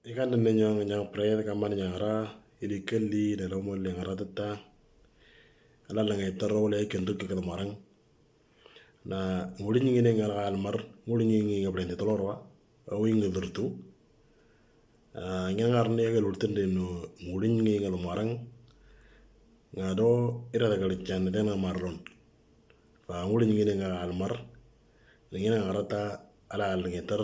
Ikan nyang prayer kaman nyang ra ili kelli ne lomo le ngara tata ala la ngai taro le kendu ke marang na nguli nyingi ne ngara almar nguli nyingi ngabrende tolorwa awi ngudurtu ngar ne ga lurtende no nguli nyingi ngal marang ngado ira daga lichan de na marron fa nguli nyingi ne ngara almar ngina ngarata ala al ngetar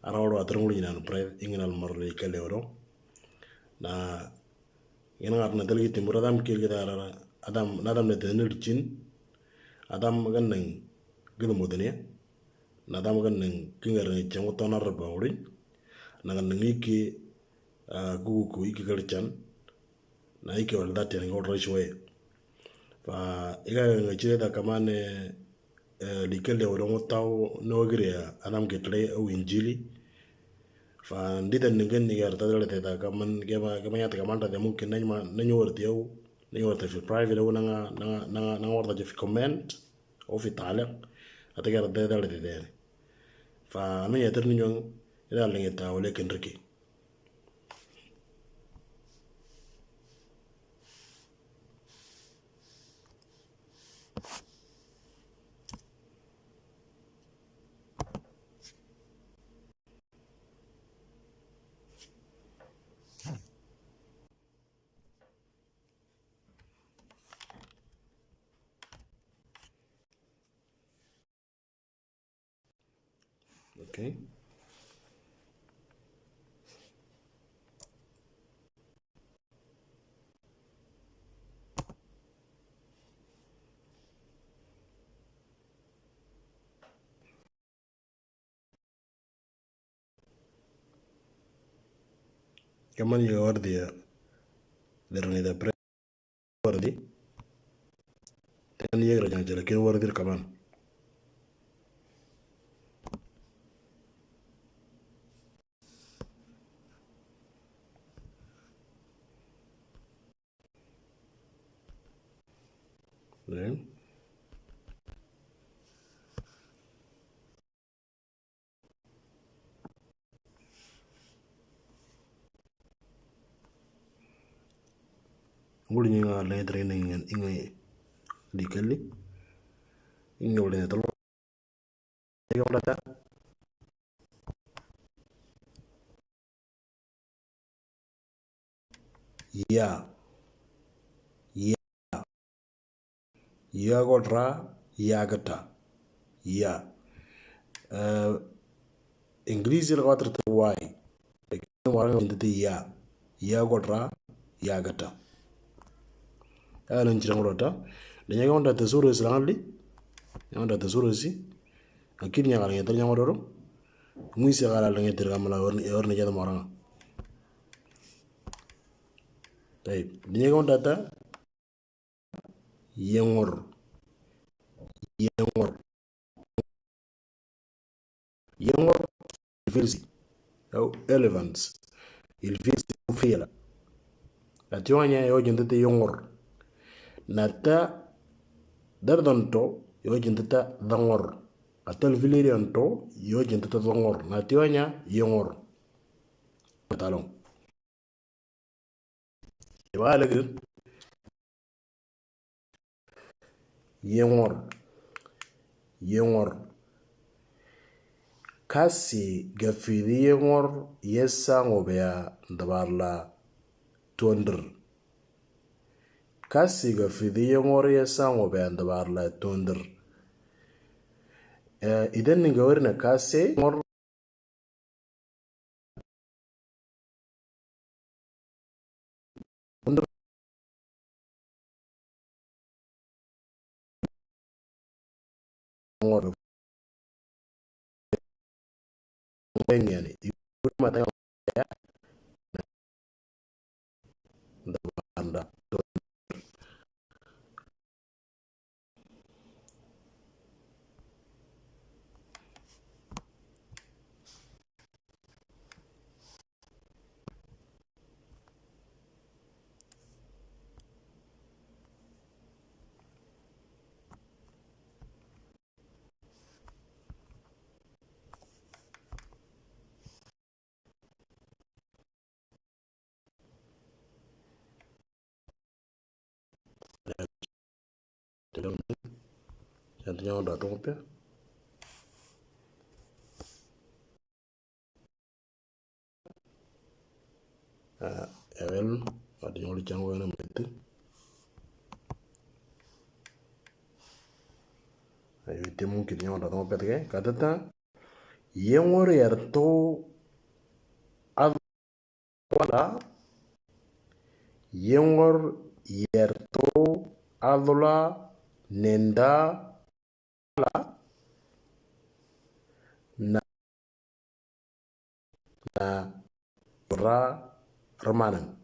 ara wado atar nguli nyina no prayer ingina almar le kelle wado na yana ngarna dalgi timur adam kirgi dara adam nadam ne tenir chin adam gannan gulu modene nadam gannan kingar ne chango tonar bawri na gannan iki gugu ku iki galchan na iki wal dati ne ngol rashwe fa iga ngachire da kamane likelde wado ngotaw no gire adam getle au injili fa ndida ningen ni gar tadale ta kaman gema yata kamanda de mumkin nanyo warti au nanyo warti fi private au nanga warta fi comment au fi تعليق atagar da dale de fa amen yatir ni nyong ila lengeta wale kenriki. Okay. Kaman ya wardi ya derni da pre wardi tan yegra jang jela kin wardi kaman ne ngul ñi nga lay dre ne ngeen ingay di kelli inga wala talo ya wala ta ya ya ya godra ya gata ya English la water to why wala ndete ya godra ya gata ala njira ngolota de nyaga onda tesoro islangali onda tesoro si akini nyaga ngeter nyaga doro muisi gala ngeter kamala orni jada moranga tay de nyaga onda ta yengor yengor yengor filsi au elephants il filsi fiela atiwanya yo jindete yengor nata dardonto yo jindeta dangor atal vilirianto yo jindeta dangor natiwanya yengor talong wala gir yengor yengor kasi gafidi yengor yesa ngobea ndabarla tunder kasi gafidi yengor yesa ngobea ndabarla tunder idan ninga warna kasi ngor ngor yani mata ya ndabarla Chantinya udah tunggu pe. Evel ada yang oli chango na metti. Ayo te mungkin yang udah tunggu pe ke katata yengor yarto wala yengor yerto adula nenda na ra ramanan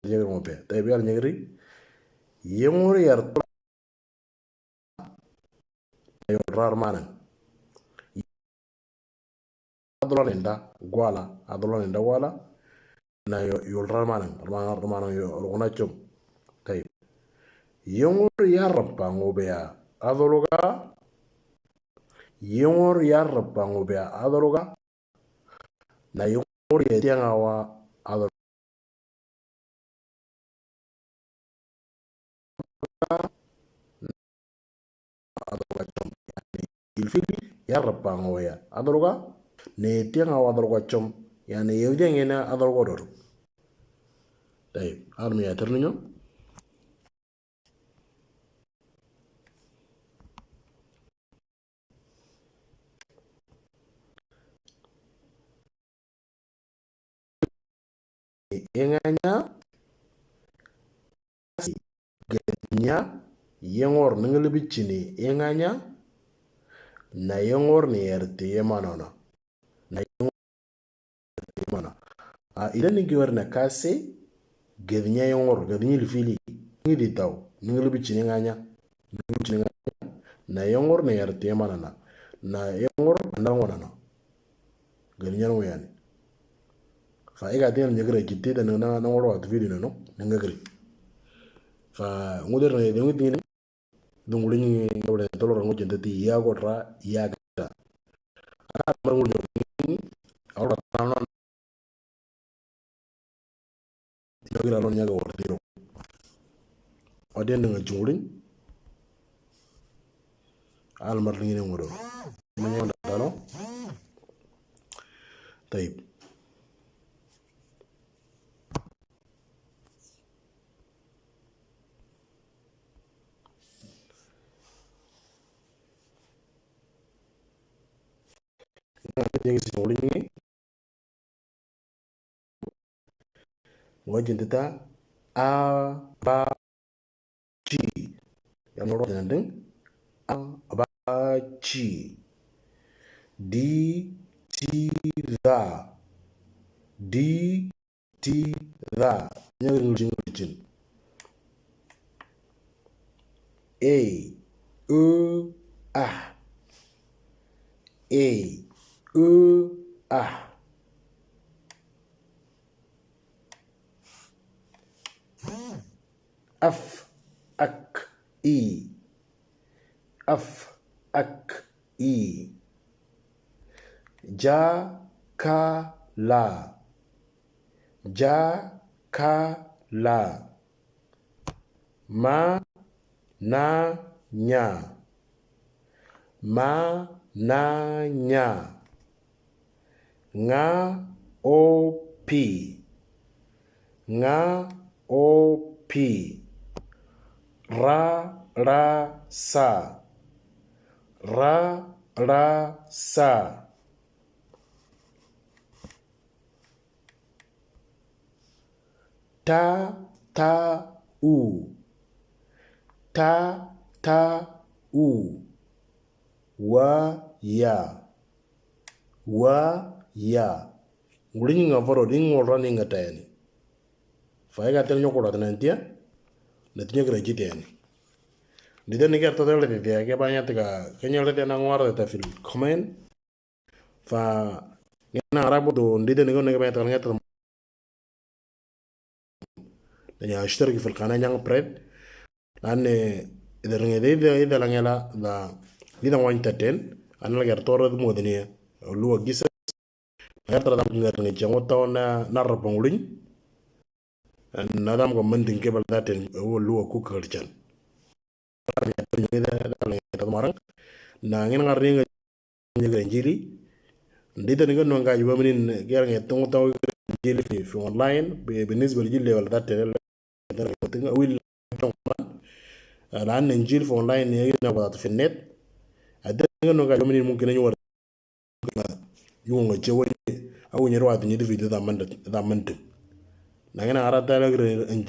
nyegri mo pe tay biar nyegri yengor yerto ra ramanan adula nenda wala na yol ramanan yo rona chom tay yengor yarpa ngobea adologa yengor yarpa ngobea adologa na yengor yetianga wa adologa chom ilfili yarpa ngoya adologa ne yetianga wa adologa chom yani yewjengena adologa dor tay armi ya terninyo enganya getnya yengor ninglebi chini enganya na yengor ni yerte yemanona na yengor yemana idan ni giwer na kase getnya yengor getnya ilfili ngidi taw ninglebi chini enganya na yengor ni yerte yemanona na yengor ndangona getnya ngoyani fa ega den nyegre kitte da na woro at video no ngagri fa nguder ne ngi ni dunguli ni ngawle tolo rango jende ti ya godra ya gata ana marngul ni awra tano yogira non nyaga wordiro odен nga jungulin al mar ni ngodo ma nyonda tano tayib yang si jungulin ni ngojende ta a ba chi yang noro nandeng a ba chi di ti ra nyagri ngulin a ah a ah af ak i ja ka la ma na nya nga o pi ra sa ta u wa ya ngulini ngavoro dingora ninga tayani faiga tel nyokora tanantia na tinya gra jiteni dida ni kerta tele dia ke banyak tiga kenya le na ngwar ta fil comment fa ngena arabu do dida ni ngone banyak ngata danya اشترك في القناه نيان بريد لان اذا اذا لانيلا دا dida وين تتن انا لا kertoro modenia luwa gisa yatra dam ngar ni jango tawna narapongulin nadam ko mandin kebal daten wo luwa ku karchan marang na ngin ngarni nga injili ndita ninga no nga yuba minin ger ngi tongo taw injili fi online بالنسبه للجيل ولا ذات tinga wil لان injili في online ينا في النت ada nga no nga yuba minin mungkin ñu war yu nga jewo au nyero wa tinyi video da man na ngina arata la injili